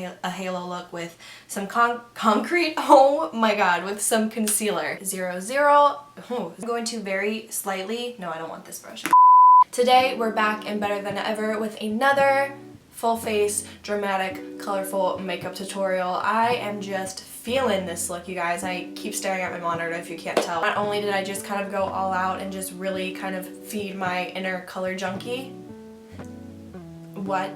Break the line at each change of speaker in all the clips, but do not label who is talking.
a halo look with some concrete, oh my god, with some concealer. 00. Oh, I'm going to very slightly, no, I don't want this brush. Today we're back and better than ever with another full face, dramatic, colorful makeup tutorial. I am just feeling this look, you guys. I keep staring at my monitor if you can't tell. Not only did I just kind of go all out and just really kind of feed my inner color junkie. What?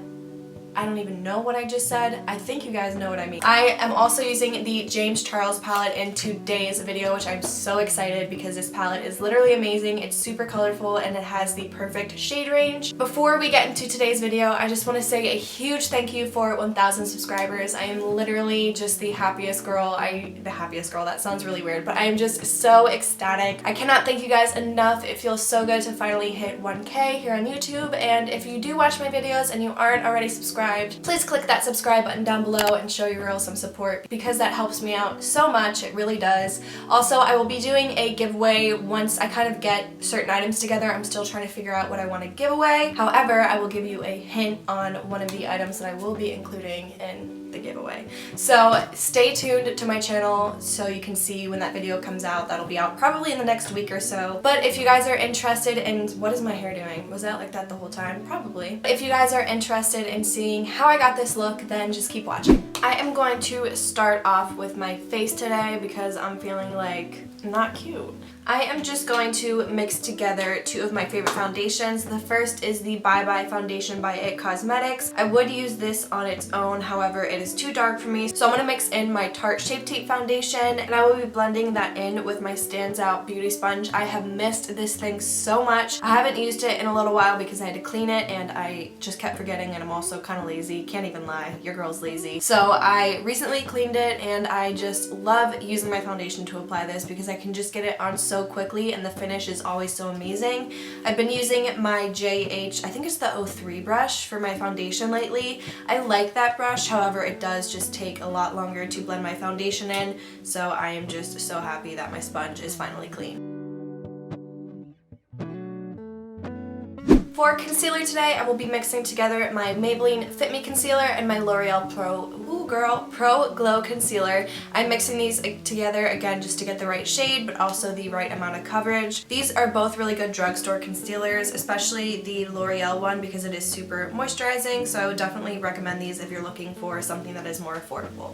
I don't even know what I just said. I think you guys know what I mean. I am also using the James Charles palette in today's video, which I'm so excited because this palette is literally amazing. It's super colorful and it has the perfect shade range. Before we get into today's video, I just want to say a huge thank you for 1,000 subscribers. I am literally just the happiest girl. That sounds really weird, but I am just so ecstatic. I cannot thank you guys enough. It feels so good to finally hit 1K here on YouTube, and if you do watch my videos and you aren't already subscribed, please click that subscribe button down below and show your girl some support because that helps me out so much. It really does. Also, I will be doing a giveaway once I kind of get certain items together. I'm still trying to figure out what I want to give away. However, I will give you a hint on one of the items that I will be including in the giveaway. So stay tuned to my channel so you can see when that video comes out. That'll be out probably in the next week or so. But if you guys are interested in, what is my hair doing? Was that like that the whole time? Probably. If you guys are interested in seeing how I got this look, then just keep watching. I am going to start off with my face today because I'm feeling like not cute. I am just going to mix together two of my favorite foundations. The first is the Bye Bye foundation by IT Cosmetics. I would use this on its own, however it is too dark for me, so I'm going to mix in my Tarte Shape Tape foundation, and I will be blending that in with my StansOut beauty sponge. I have missed this thing so much. I haven't used it in a little while because I had to clean it and I just kept forgetting, and I'm also kind of lazy. Can't even lie, your girl's lazy. So I recently cleaned it and I just love using my foundation to apply this because I can just get it on so quickly and the finish is always so amazing. I've been using my JH, I think it's the 03 brush for my foundation lately. I like that brush, however it does just take a lot longer to blend my foundation in, so I am just so happy that my sponge is finally clean. For concealer today, I will be mixing together my Maybelline Fit Me Concealer and my L'Oreal Pro Glow Concealer. I'm mixing these together again just to get the right shade, but also the right amount of coverage. These are both really good drugstore concealers, especially the L'Oreal one because it is super moisturizing, so I would definitely recommend these if you're looking for something that is more affordable.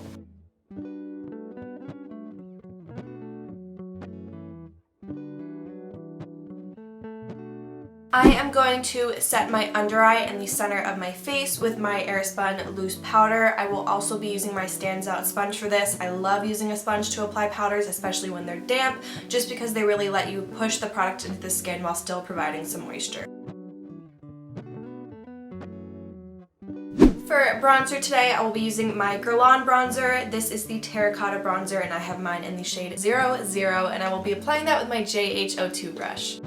I am going to set my under eye in the center of my face with my Airspun loose powder. I will also be using my StansOut sponge for this. I love using a sponge to apply powders, especially when they're damp, just because they really let you push the product into the skin while still providing some moisture. For bronzer today, I will be using my Guerlain bronzer. This is the Terracotta bronzer and I have mine in the shade 00, and I will be applying that with my JH02 brush.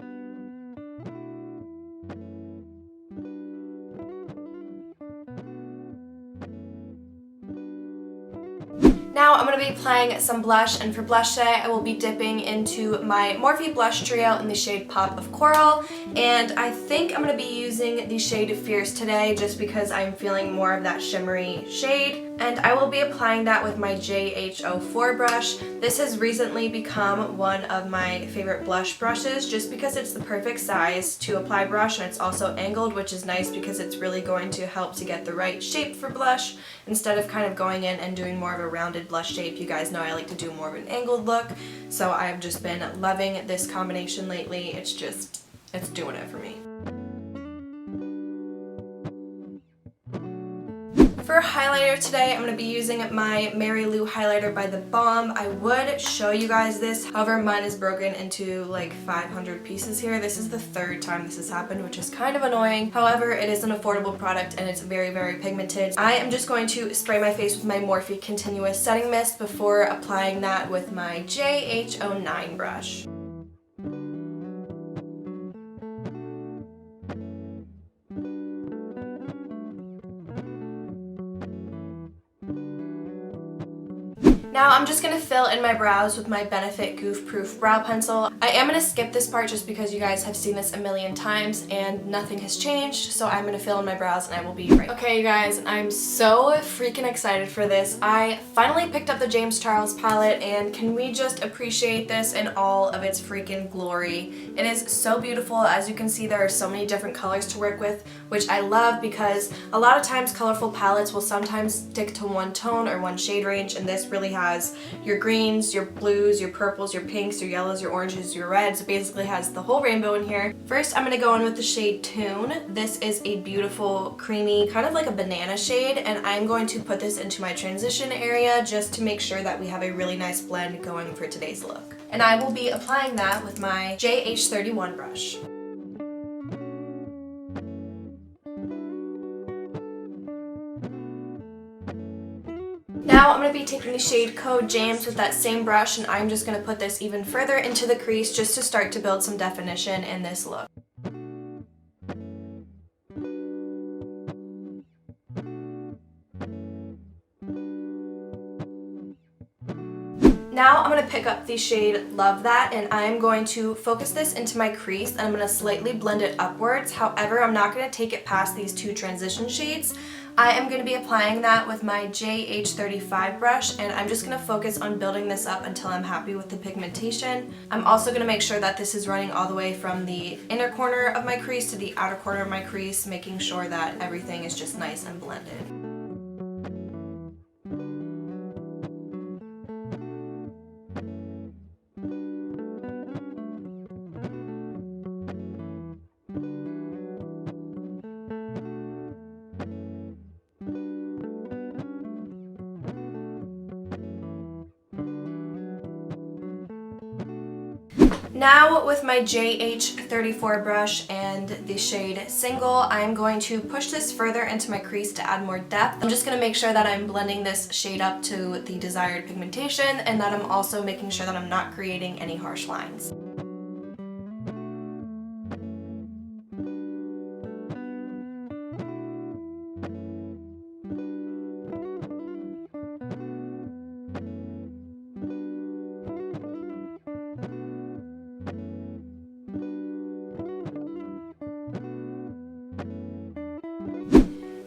Now I'm going to be applying some blush, and for blush today I will be dipping into my Morphe blush trio in the shade Pop of Coral, and I think I'm going to be using the shade Fierce today just because I'm feeling more of that shimmery shade. And I will be applying that with my JH04 brush. This has recently become one of my favorite blush brushes just because it's the perfect size to apply brush, and it's also angled, which is nice because it's really going to help to get the right shape for blush instead of kind of going in and doing more of a rounded blush shape. You guys know I like to do more of an angled look, so I've just been loving this combination lately. It's doing it for me. For highlighter today, I'm going to be using my Mary Lou highlighter by The Balm. I would show you guys this, however mine is broken into like 500 pieces here. This is the third time this has happened, which is kind of annoying. However, it is an affordable product and it's very, very pigmented. I am just going to spray my face with my Morphe Continuous Setting Mist before applying that with my JH09 brush. Now I'm just going to fill in my brows with my Benefit Goof Proof Brow Pencil. I am going to skip this part just because you guys have seen this a million times and nothing has changed, so I'm going to fill in my brows and I will be right back. Okay, you guys, I'm so freaking excited for this. I finally picked up the James Charles palette, and can we just appreciate this in all of its freaking glory? It is so beautiful. As you can see, there are so many different colors to work with, which I love because a lot of times colorful palettes will sometimes stick to one tone or one shade range, and this really has your greens, your blues, your purples, your pinks, your yellows, your oranges, your reds. It basically has the whole rainbow in here. First, I'm going to go in with the shade Tune. This is a beautiful, creamy, kind of like a banana shade, and I'm going to put this into my transition area just to make sure that we have a really nice blend going for today's look. And I will be applying that with my JH31 brush. Now I'm going to be taking the shade Code James with that same brush, and I'm just going to put this even further into the crease just to start to build some definition in this look. Now I'm going to pick up the shade Love That, and I'm going to focus this into my crease, and I'm going to slightly blend it upwards. However, I'm not going to take it past these two transition shades. I am going to be applying that with my JH35 brush, and I'm just going to focus on building this up until I'm happy with the pigmentation. I'm also going to make sure that this is running all the way from the inner corner of my crease to the outer corner of my crease, making sure that everything is just nice and blended. Now with my JH34 brush and the shade Single, I'm going to push this further into my crease to add more depth. I'm just going to make sure that I'm blending this shade up to the desired pigmentation, and that I'm also making sure that I'm not creating any harsh lines.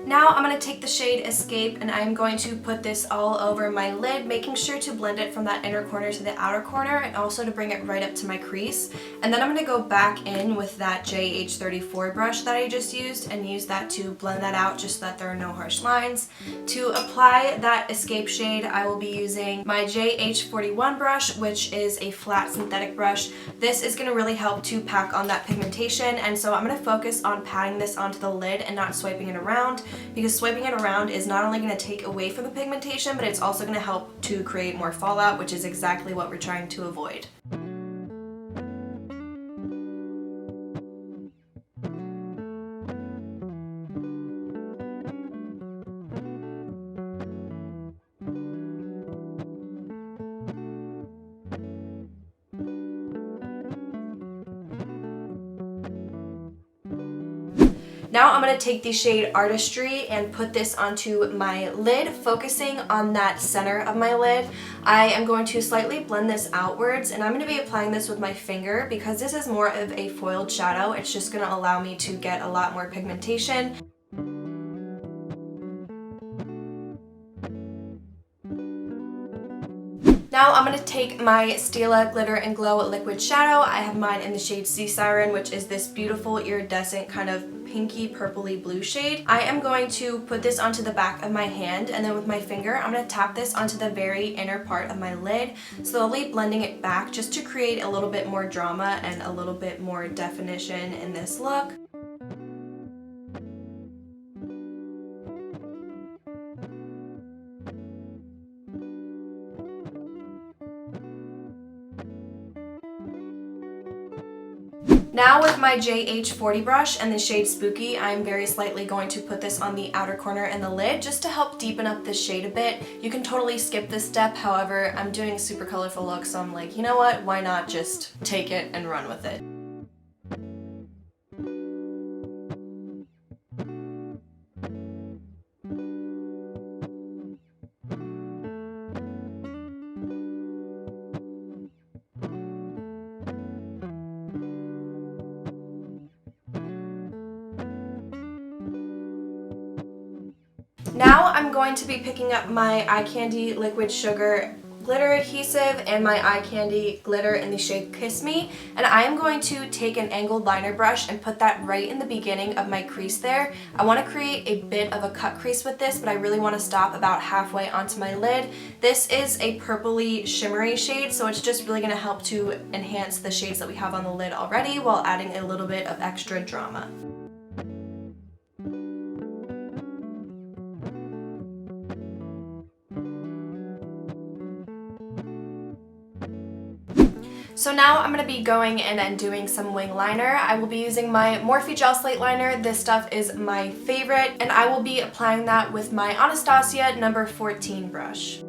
Now I'm going to take the shade Escape, and I'm going to put this all over my lid, making sure to blend it from that inner corner to the outer corner, and also to bring it right up to my crease. And then I'm going to go back in with that JH34 brush that I just used and use that to blend that out just so that there are no harsh lines. To apply that Escape shade, I will be using my JH41 brush, which is a flat synthetic brush. This is going to really help to pack on that pigmentation, and so I'm going to focus on patting this onto the lid and not swiping it around, because swiping it around is not only going to take away from the pigmentation, but it's also going to help to create more fallout, which is exactly what we're trying to avoid. Now I'm going to take the shade Artistry and put this onto my lid, focusing on that center of my lid. I am going to slightly blend this outwards, and I'm going to be applying this with my finger because this is more of a foiled shadow. It's just going to allow me to get a lot more pigmentation. Now I'm going to take my Stila Glitter and Glow Liquid Shadow. I have mine in the shade Sea Siren, which is this beautiful iridescent kind of pinky purpley blue shade. I am going to put this onto the back of my hand, and then with my finger I'm going to tap this onto the very inner part of my lid, slowly blending it back just to create a little bit more drama and a little bit more definition in this look. Now with my JH40 brush and the shade Spooky, I'm very slightly going to put this on the outer corner and the lid just to help deepen up this shade a bit. You can totally skip this step, however, I'm doing a super colorful look, so I'm like, you know what, why not just take it and run with it. Now I'm going to be picking up my Eye Candy Liquid Sugar glitter adhesive and my eye candy glitter in the shade Kiss Me, and I am going to take an angled liner brush and put that right in the beginning of my crease there. I want to create a bit of a cut crease with this, but I really want to stop about halfway onto my lid. This is a purpley shimmery shade, so it's just really going to help to enhance the shades that we have on the lid already while adding a little bit of extra drama. So now I'm going to be going in and doing some wing liner. I will be using my Morphe Gel Slate Liner. This stuff is my favorite, and I will be applying that with my Anastasia number 14 brush.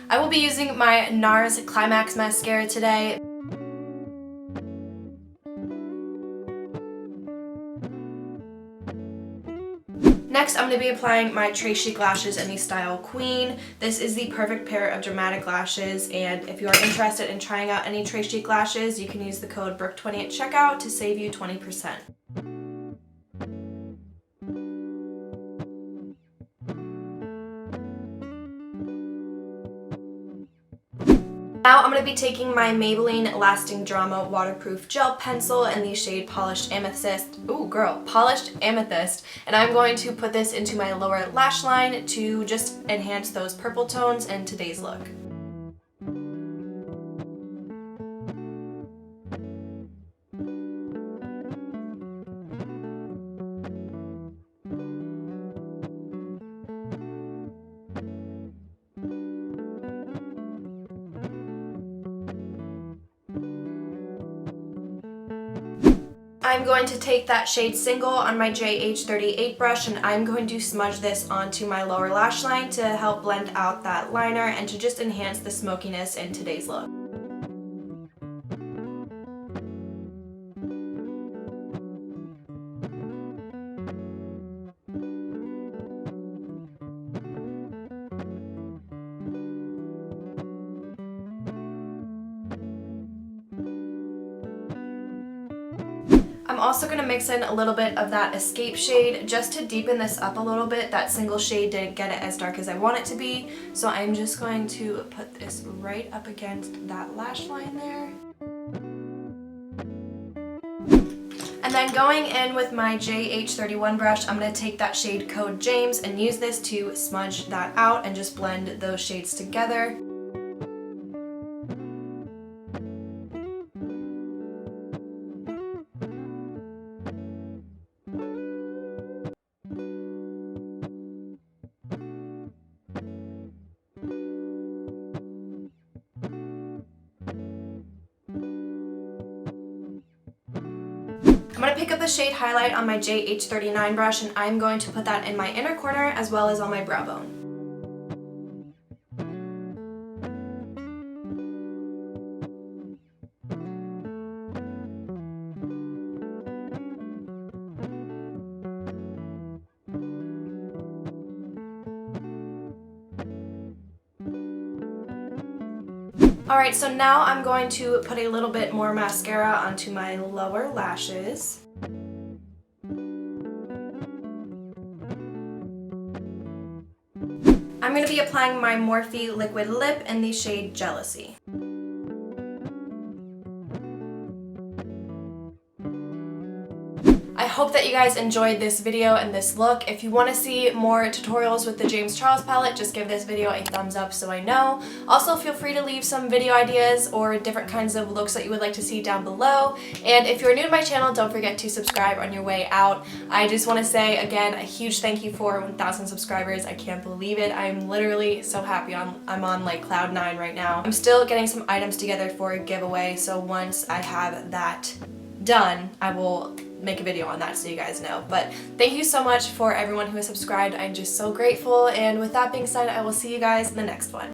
I will be using my Nars Climax mascara today. Next, I'm going to be applying my Trace Chic lashes in the style Queen. This is the perfect pair of dramatic lashes, and if you are interested in trying out any Trace Chic lashes, you can use the code BROOK20 at checkout to save you 20%. Now I'm going to be taking my Maybelline Lasting Drama Waterproof Gel Pencil in the shade Polished Amethyst. Ooh, girl, Polished Amethyst. And I'm going to put this into my lower lash line to just enhance those purple tones in today's look. I'm going to take that shade Single on my JH38 brush, and I'm going to smudge this onto my lower lash line to help blend out that liner and to just enhance the smokiness in today's look. I'm also going to mix in a little bit of that Escape shade just to deepen this up a little bit. That Single shade didn't get it as dark as I want it to be, so I'm just going to put this right up against that lash line there. And then going in with my JH31 brush, I'm going to take that shade Code James and use this to smudge that out and just blend those shades together. I'm going to pick up the shade Highlight on my JH39 brush, and I'm going to put that in my inner corner as well as on my brow bone. Alright, so now I'm going to put a little bit more mascara onto my lower lashes. I'm going to be applying my Morphe Liquid Lip in the shade Jealousy. I hope that you guys enjoyed this video and this look. If you want to see more tutorials with the James Charles palette, just give this video a thumbs up so I know. Also, feel free to leave some video ideas or different kinds of looks that you would like to see down below. And if you're new to my channel, don't forget to subscribe on your way out. I just want to say, again, a huge thank you for 1,000 subscribers. I can't believe it. I'm literally so happy. I'm on like cloud 9 right now. I'm still getting some items together for a giveaway, so once I have that done, I will make a video on that so you guys know. But thank you so much for everyone who has subscribed. I'm just so grateful, and with that being said, I will see you guys in the next one.